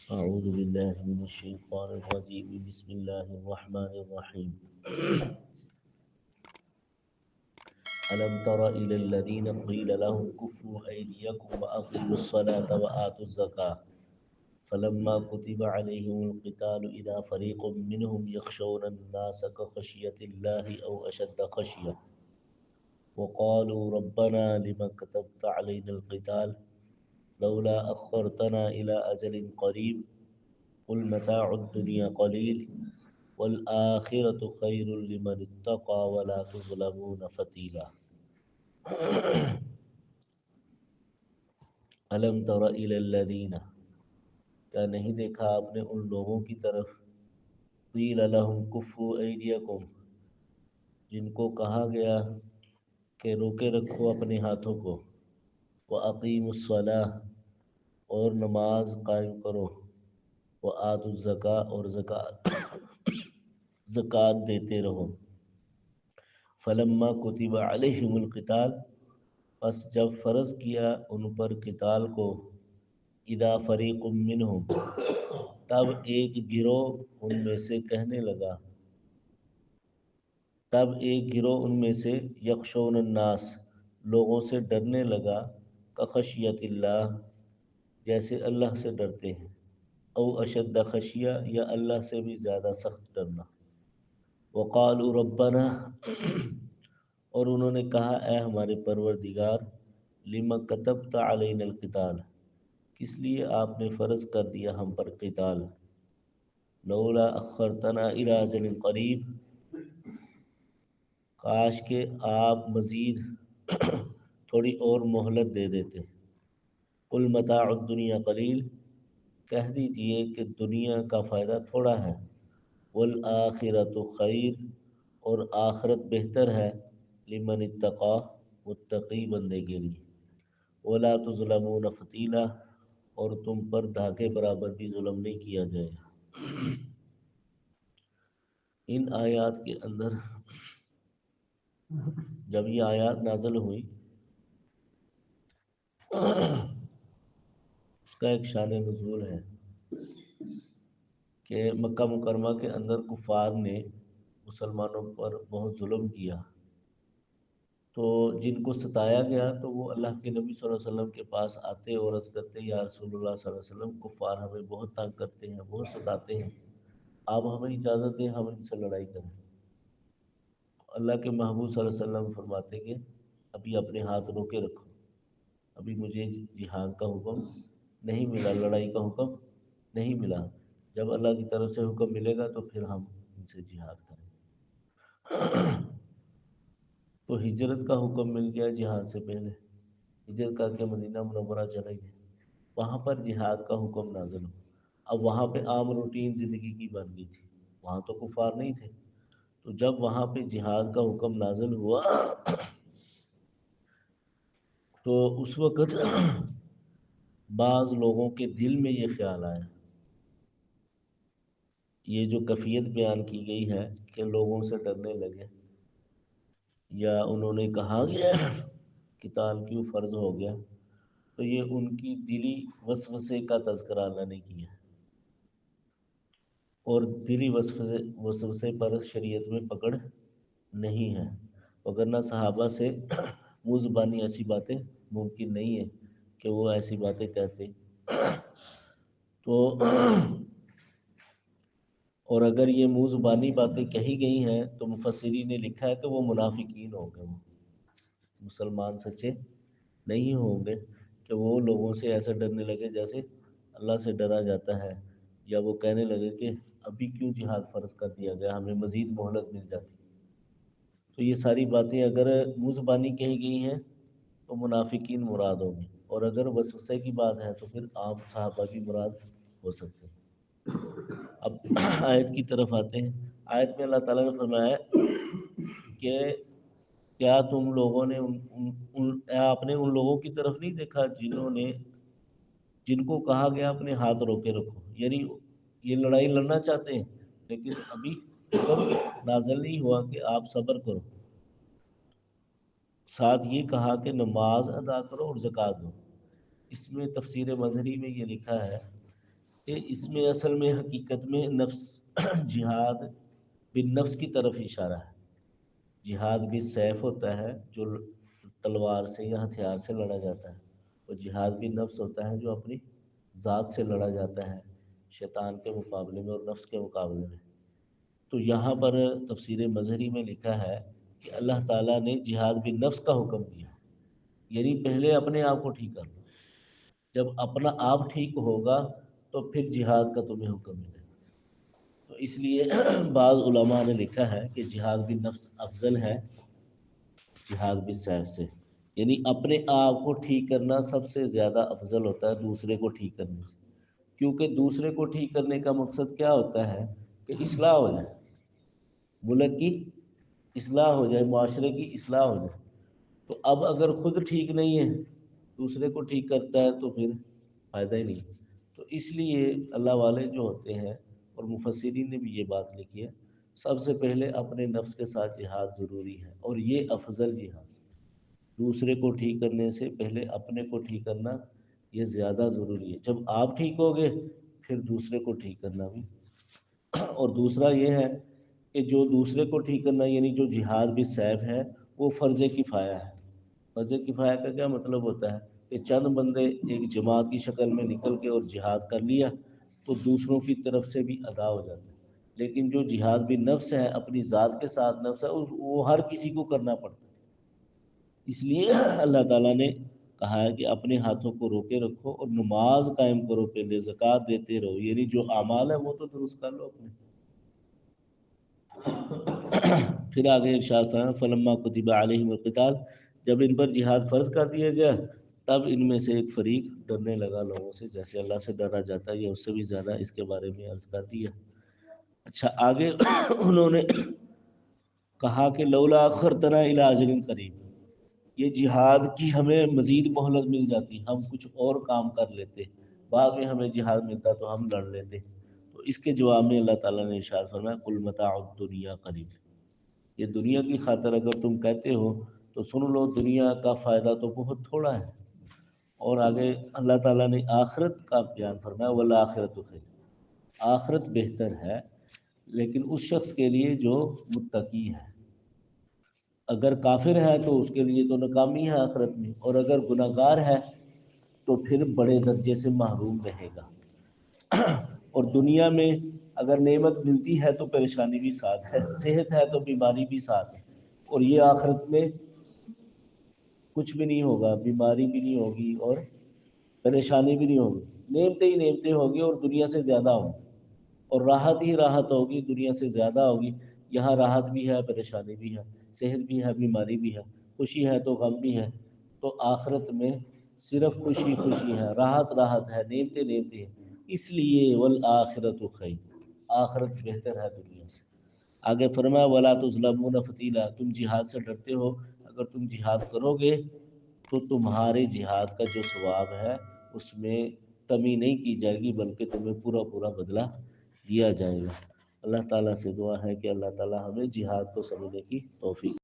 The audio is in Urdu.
أعوذ بالله من الشيطان الرجيم بسم الله الرحمن الرحيم ألم تر إلى الذين قيل لهم كفوا أيديكم وأقيموا الصلاة وآتوا الزكاة فلما كتب عليهم القتال إذا فريق منهم يخشون الناس كخشية الله أو أشد خشية وقالوا ربنا لما كتبت علينا القتال لولا أخرتنا إلى أجل قريب قل متاع الدنيا قليل والآخرة خير لمن اتقى ولا تظلمون فتیلا الم تر الی الذین، کیا نہیں دیکھا آپ نے ان لوگوں کی طرف، قیل لہم کفوا ایدیکم، جن کو کہا گیا کہ روکے رکھو اپنے ہاتھوں کو، وَأَقِیمُوا الصَّلَاةَ، اور نماز قائم کرو، وَآتُوا الزَّکَاةَ، اور زکوٰۃ دیتے رہو، فلما کتب علیہم القتال، پس جب فرض کیا ان پر قتال کو، اذا فریق منہم، تب ایک گروہ ان میں سے کہنے لگا، یخشون الناس، لوگوں سے ڈرنے لگا، کخشیت اللہ، جیسے اللہ سے ڈرتے ہیں، او اشد خشیہ، یا اللہ سے بھی زیادہ سخت ڈرنا، وقالوا ربنا، اور انہوں نے کہا اے ہمارے پروردگار، لما کتبت علینا القتال، کس لیے آپ نے فرض کر دیا ہم پر قتال، لولا اخرتنا الی اجل قریب، کاش کہ آپ مزید تھوڑی اور مہلت دے دیتے، قل متاع الدنیا قلیل، کہہ دیجئے کہ دنیا کا فائدہ تھوڑا ہے، والآخرۃ خیر، اور آخرت بہتر ہے، لمن اتقی، متقی بندے کے لیے، ولا تظلمون فتیلا، اور تم پر دھاگے برابر بھی ظلم نہیں کیا جائے گا۔ ان آیات کے اندر جب یہ آیات نازل ہوئی، اس کا ایک شان نزول ہے کہ مکہ مکرمہ کے اندر کفار نے مسلمانوں پر بہت ظلم کیا، تو جن کو ستایا گیا تو وہ اللہ کے نبی صلی اللہ علیہ وسلم کے پاس آتے اور عرض کرتے، یا رسول اللہ صلی اللہ علیہ وسلم، کفار ہمیں بہت تنگ کرتے ہیں، بہت ستاتے ہیں، آپ ہمیں اجازت دیں ہم ان سے لڑائی کریں۔ اللہ کے محبوب صلی اللہ علیہ وسلم فرماتے کہ ابھی اپنے ہاتھ روکے رکھو، ابھی مجھے جہاد کا حکم نہیں ملا، لڑائی کا حکم نہیں ملا، جب اللہ کی طرف سے حکم ملے گا تو پھر ہم ان سے جہاد کریں۔ تو ہجرت کا حکم مل گیا جہاد سے پہلے، ہجرت کر کے مدینہ منورہ چلے گئے، وہاں پر جہاد کا حکم نازل ہوا۔ اب وہاں پہ عام روٹین زندگی کی بن گئی تھی، وہاں تو کفار نہیں تھے، تو جب وہاں پہ جہاد کا حکم نازل ہوا تو اس وقت بعض لوگوں کے دل میں یہ خیال آیا، یہ جو کیفیت بیان کی گئی ہے کہ لوگوں سے ڈرنے لگے، یا انہوں نے کہا کہ قتال کیوں فرض ہو گیا، تو یہ ان کی دلی وسوسے کا تذکرہ اللہ نے کیا، اور دلی وسوسے پر شریعت میں پکڑ نہیں ہے، وگرنہ صحابہ سے منہ زبانی ایسی باتیں ممکن نہیں ہے کہ وہ ایسی باتیں کہتے، تو اور اگر یہ منہ زبانی باتیں کہی گئی ہیں تو مفسرین نے لکھا ہے کہ وہ منافقین ہوں گے، وہ مسلمان سچے نہیں ہوں گے کہ وہ لوگوں سے ایسے ڈرنے لگے جیسے اللہ سے ڈرا جاتا ہے، یا وہ کہنے لگے کہ ابھی کیوں جہاد فرض کر دیا گیا، ہمیں مزید مہلت مل جاتی۔ تو یہ ساری باتیں اگر منہ زبانی کہی گئی ہیں تو منافقین مراد ہوں گے، اور اگر وسوسے کی بات ہے تو پھر عام صحابہ بھی مراد ہو سکتے ہیں۔ اب آیت کی طرف آتے ہیں، آیت میں اللہ تعالیٰ نے فرمایا ہے کہ کیا تم لوگوں نے آپ نے ان لوگوں کی طرف نہیں دیکھا جن کو کہا گیا اپنے ہاتھ روکے رکھو، یعنی یہ لڑائی لڑنا چاہتے ہیں لیکن ابھی حکم نازل نہیں ہوا کہ آپ صبر کرو، ساتھ یہ کہا کہ نماز ادا کرو اور زکوٰۃ دو۔ اس میں تفسیر مظہری میں یہ لکھا ہے کہ اس میں اصل میں حقیقت میں نفس جہاد بن نفس کی طرف اشارہ ہے۔ جہاد بھی سیف ہوتا ہے جو تلوار سے یا ہتھیار سے لڑا جاتا ہے، اور جہاد بھی نفس ہوتا ہے جو اپنی ذات سے لڑا جاتا ہے شیطان کے مقابلے میں اور نفس کے مقابلے میں۔ تو یہاں پر تفسیر مظہری میں لکھا ہے کہ اللہ تعالیٰ نے جہاد بن نفس کا حکم دیا، یعنی پہلے اپنے آپ کو ٹھیک کر لو، جب اپنا آپ ٹھیک ہوگا تو پھر جہاد کا تمہیں حکم ملے گا۔ تو اس لیے بعض علماء نے لکھا ہے کہ جہاد بن نفس افضل ہے جہاد بالسیف سے، یعنی اپنے آپ کو ٹھیک کرنا سب سے زیادہ افضل ہوتا ہے دوسرے کو ٹھیک کرنے سے، کیونکہ دوسرے کو ٹھیک کرنے کا مقصد کیا ہوتا ہے کہ اصلاح ہو جائے، ملک کی اصلاح ہو جائے، معاشرے کی اصلاح ہو جائے۔ تو اب اگر خود ٹھیک نہیں ہے دوسرے کو ٹھیک کرتا ہے تو پھر فائدہ ہی نہیں۔ تو اس لیے اللہ والے جو ہوتے ہیں، اور مفسرین نے بھی یہ بات لکھی ہے، سب سے پہلے اپنے نفس کے ساتھ جہاد ضروری ہے، اور یہ افضل جہاد، دوسرے کو ٹھیک کرنے سے پہلے اپنے کو ٹھیک کرنا یہ زیادہ ضروری ہے۔ جب آپ ٹھیک ہوگے پھر دوسرے کو ٹھیک کرنا بھی۔ اور دوسرا یہ ہے کہ جو دوسرے کو ٹھیک کرنا یعنی جو جہاد بھی سیف ہے وہ فرض کفایہ ہے۔ فرض کفایہ کا کیا مطلب ہوتا ہے کہ چند بندے ایک جماعت کی شکل میں نکل کے اور جہاد کر لیا تو دوسروں کی طرف سے بھی ادا ہو جاتا ہے، لیکن جو جہاد بھی نفس ہے، اپنی ذات کے ساتھ نفس ہے، وہ ہر کسی کو کرنا پڑتا ہے۔ اس لیے اللہ تعالیٰ نے کہا ہے کہ اپنے ہاتھوں کو روکے رکھو اور نماز قائم کرو، پہلے زکوٰۃ دیتے رہو، یعنی جو اعمال ہے وہ تو درست کر لو اپنے۔ پھر آگے ارشاد فرمایا فلما کتب علیہم القتال، جب ان پر جہاد فرض کر دیا گیا تب ان میں سے ایک فریق ڈرنے لگا لوگوں سے، جیسے اللہ سے ڈرا جاتا ہے یا اس سے بھی زیادہ، اس کے بارے میں عرض کر دیا۔ اچھا آگے انہوں نے کہا کہ لولا اخرتنا الی اجل قریب، یہ جہاد کی ہمیں مزید مہلت مل جاتی، ہم کچھ اور کام کر لیتے، بعد میں ہمیں جہاد ملتا تو ہم لڑ لیتے۔ تو اس کے جواب میں اللہ تعالیٰ نے ارشاد فرمایا قل متاع الدنیا قلیل، یہ دنیا کی خاطر اگر تم کہتے ہو تو سن لو دنیا کا فائدہ تو بہت تھوڑا ہے۔ اور آگے اللہ تعالیٰ نے آخرت کا بیان فرمایا والآخرۃ خیر، آخرت بہتر ہے لیکن اس شخص کے لیے جو متقی ہے۔ اگر کافر ہے تو اس کے لیے تو ناکامی ہے آخرت میں، اور اگر گناہ گار ہے تو پھر بڑے درجے سے محروم رہے گا۔ اور دنیا میں اگر نعمت ملتی ہے تو پریشانی بھی ساتھ ہے، صحت ہے تو بیماری بھی ساتھ ہے، اور یہ آخرت میں کچھ بھی نہیں ہوگا، بیماری بھی نہیں ہوگی اور پریشانی بھی نہیں ہوگی، نعمتیں ہی نعمتیں ہوگی اور دنیا سے زیادہ ہوگی، اور راحت ہی راحت ہوگی دنیا سے زیادہ ہوگی۔ یہاں راحت بھی ہے پریشانی بھی ہے، صحت بھی ہے بیماری بھی ہے، خوشی ہے تو غم بھی ہے۔ تو آخرت میں صرف خوشی خوشی ہے، راحت راحت ہے، نعمتیں نعمتیں ہیں۔ اس لیے والآخرۃ خیر، آخرت بہتر ہے دنیا سے۔ آگے فرمایا ولا تظلمون فتیلا، تم جہاد سے ڈرتے ہو، اگر تم جہاد کرو گے تو تمہارے جہاد کا جو ثواب ہے اس میں کمی نہیں کی جائے گی، بلکہ تمہیں پورا پورا بدلہ دیا جائے گا۔ اللہ تعالیٰ سے دعا ہے کہ اللہ تعالیٰ ہمیں جہاد کو سمجھنے کی توفیق